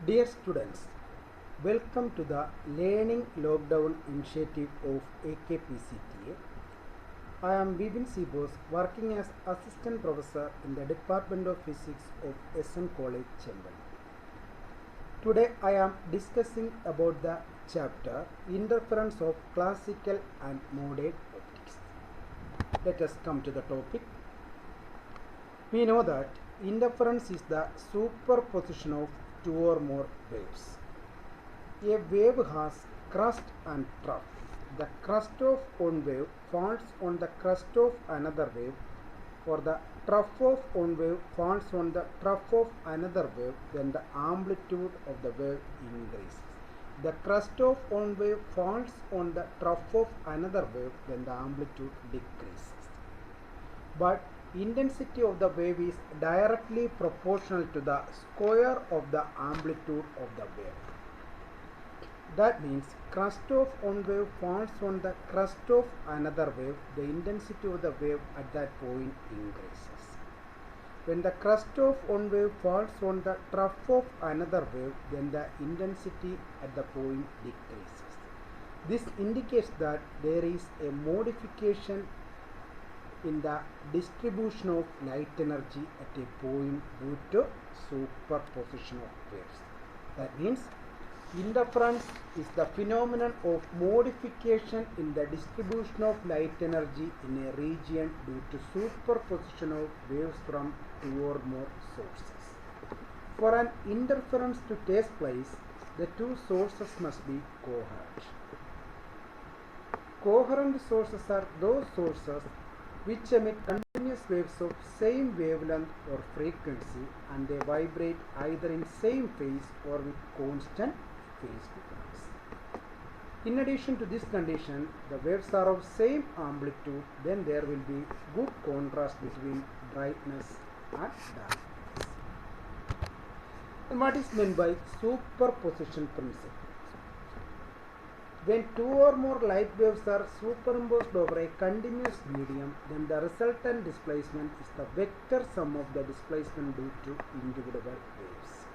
Dear students, welcome to the Learning Lockdown Initiative of AKPCTA. I am Bibin Sibos, working as Assistant Professor in the Department of Physics of SN College, Chennai. Today I am discussing about the chapter Interference of Classical and Modern Optics. Let us come to the topic. We know that interference is the superposition of two or more waves. A wave has crest and trough. The crest of one wave falls on the crest of another wave, or the trough of one wave falls on the trough of another wave, then the amplitude of the wave increases. The crest of one wave falls on the trough of another wave, then the amplitude decreases. But intensity of the wave is directly proportional to the square of the amplitude of the wave. That means crest of one wave falls on the crest of another wave, the intensity of the wave at that point increases. When the crest of one wave falls on the trough of another wave, then the intensity at the point decreases. This indicates that there is a modification in the distribution of light energy at a point due to superposition of waves. That means interference is the phenomenon of modification in the distribution of light energy in a region due to superposition of waves from two or more sources. For an interference to take place, the two sources must be coherent. Coherent sources are those sources which emit continuous waves of same wavelength or frequency, and they vibrate either in same phase or with constant phase difference. In addition to this condition, the waves are of same amplitude, then there will be good contrast between brightness and darkness. And what is meant by superposition principle? When two or more light waves are superimposed over a continuous medium, then the resultant displacement is the vector sum of the displacement due to individual waves.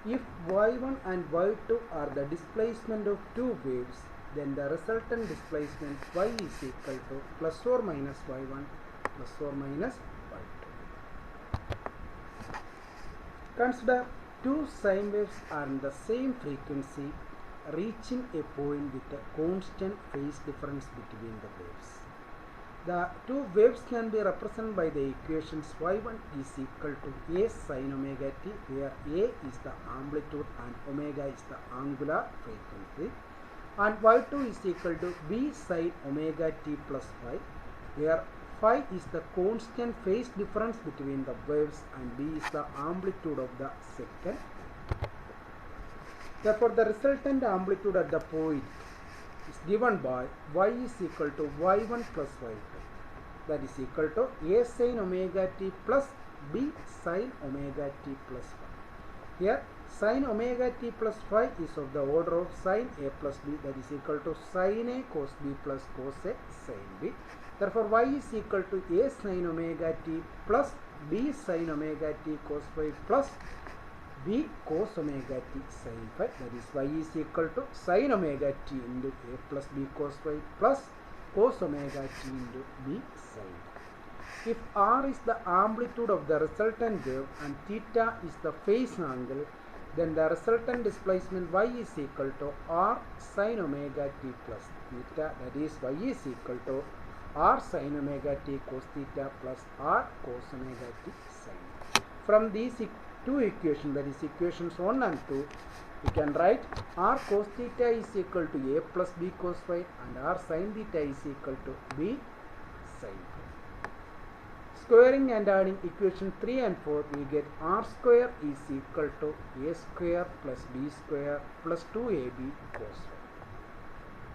If y1 and y2 are the displacement of two waves, then the resultant displacement y is equal to plus or minus y1 plus or minus y2. Consider two sine waves are in the same frequency, reaching a point with a constant phase difference between the waves. The two waves can be represented by the equations y1 is equal to a sin omega t, where a is the amplitude and omega is the angular frequency, and y2 is equal to b sin omega t plus phi, where phi is the constant phase difference between the waves and b is the amplitude of the second. Therefore, the resultant amplitude at the point is given by y is equal to y1 plus y2. That is equal to a sin omega t plus b sin omega t plus phi. Here, sin omega t plus phi is of the order of sin a plus b, that is equal to sin a cos b plus cos a sin b. Therefore, y is equal to a sin omega t plus b sin omega t cos phi plus b cos omega t sin phi, that is y is equal to sin omega t into a plus b cos phi plus cos omega t into b sin phi. If r is the amplitude of the resultant wave and theta is the phase angle, then the resultant displacement y is equal to r sin omega t plus theta, that is y is equal to r sin omega t cos theta plus r cos omega t sin phi. From these two equations, that is equations 1 and 2, we can write r cos theta is equal to a plus b cos phi and r sin theta is equal to b sin phi. Squaring and adding equation 3 and 4, we get r square is equal to a square plus b square plus 2ab cos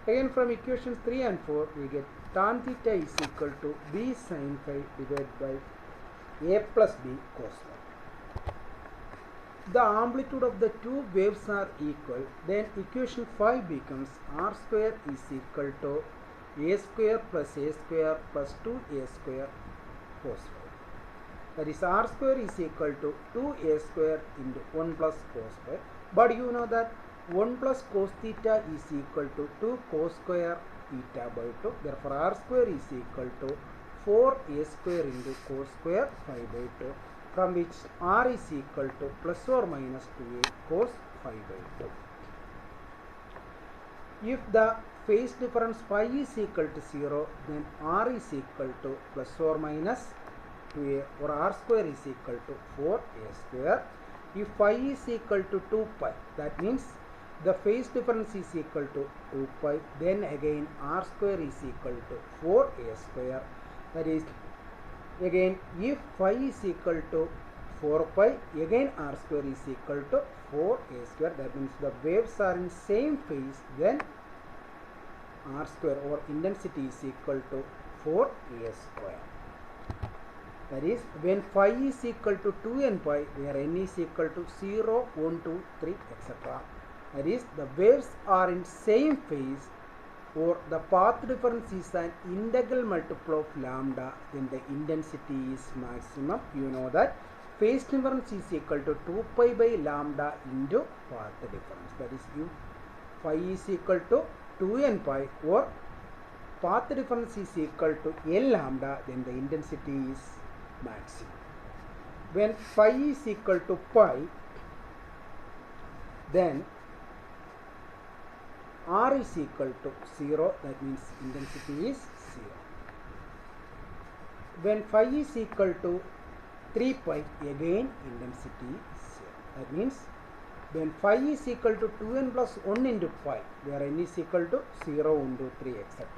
phi. Again, from equations 3 and 4, we get tan theta is equal to b sin phi divided by a plus b cos phi. The amplitude of the two waves are equal, then equation 5 becomes r square is equal to a square plus 2a square cos phi. That is r square is equal to 2a square into 1 plus cos square. But you know that 1 plus cos theta is equal to 2 cos square theta by 2. Therefore, r square is equal to 4a square into cos square phi by 2, from which r is equal to plus or minus 2a cos phi by 2. If the phase difference phi is equal to 0, then r is equal to plus or minus 2a, or r square is equal to 4a square. If phi is equal to 2 pi, that means the phase difference is equal to 2 pi, then again r square is equal to 4a square. That is, again if phi is equal to 4 pi, again r square is equal to 4a square. That means the waves are in same phase, then r square or intensity is equal to 4a square. That is, when phi is equal to 2n pi, where n is equal to 0, 1, 2, 3, etc. That is, the waves are in same phase, or the path difference is an integral multiple of lambda, then the intensity is maximum. You know that phase difference is equal to 2 pi by lambda into path difference. That is, if phi is equal to 2n pi or path difference is equal to L lambda, then the intensity is maximum. When phi is equal to pi, then r is equal to 0, that means intensity is 0. When phi is equal to 3 pi, again intensity is 0. That means when phi is equal to 2n plus 1 into pi, where n is equal to 0, 1, 2, 3, etc.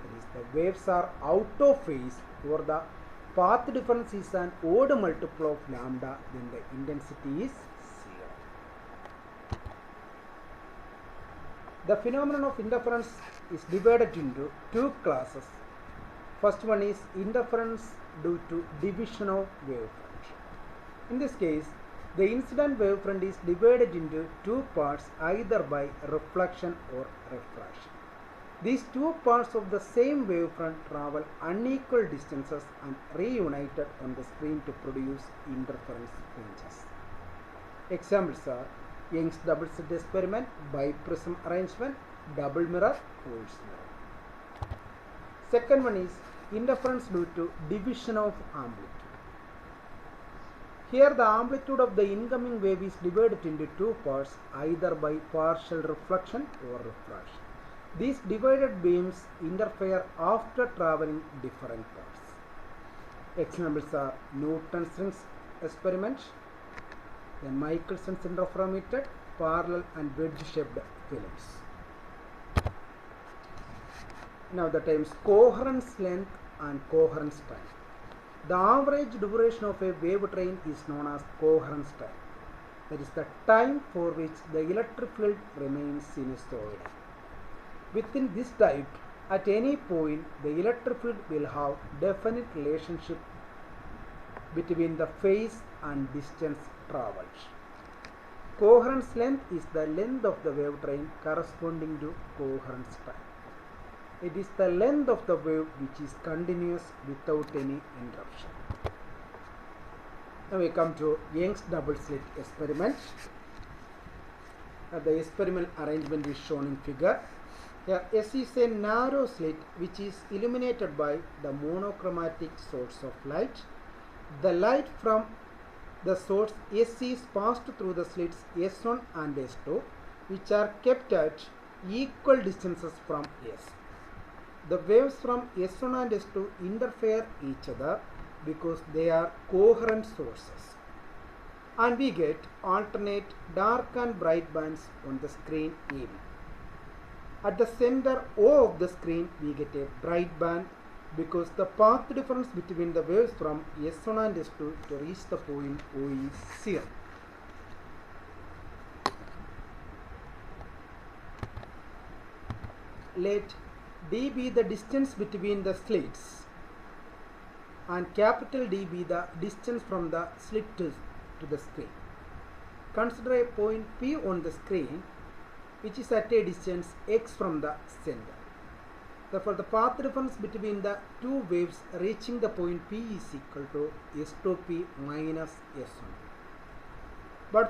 That is, the waves are out of phase, or the path difference is an odd multiple of lambda, then the intensity is 0. The phenomenon of interference is divided into two classes. First one is interference due to division of wavefront. In this case, the incident wavefront is divided into two parts, either by reflection or refraction. These two parts of the same wavefront travel unequal distances and reunited on the screen to produce interference fringes. Examples are Young's double slit experiment, biprism arrangement, double mirror, Wolf's mirror. Second one is interference due to division of amplitude. Here the amplitude of the incoming wave is divided into two parts, either by partial reflection or refraction. These divided beams interfere after traveling different paths. Examples are Newton's rings experiment, then Michelson's interferometer, parallel and wedge-shaped films. Now the terms coherence length and coherence time. The average duration of a wave train is known as coherence time. That is the time for which the electric field remains sinusoidal. Within this type, at any point, the electric field will have definite relationship between the phase and distance travelled. Coherence length is the length of the wave train corresponding to coherence time. It is the length of the wave which is continuous without any interruption. Now we come to Young's double slit experiment. The experiment arrangement is shown in figure. Here S is a narrow slit which is illuminated by the monochromatic source of light. The light from the source S is passed through the slits S1 and S2, which are kept at equal distances from S. The waves from S1 and S2 interfere each other because they are coherent sources, and we get alternate dark and bright bands on the screen AB. At the center O of the screen, we get a bright band because the path difference between the waves from S1 and S2 to reach the point O is 0. Let d be the distance between the slits and capital D be the distance from the slit to the screen. Consider a point P on the screen which is at a distance x from the center. Therefore, the path difference between the two waves reaching the point P is equal to S2P minus S1P.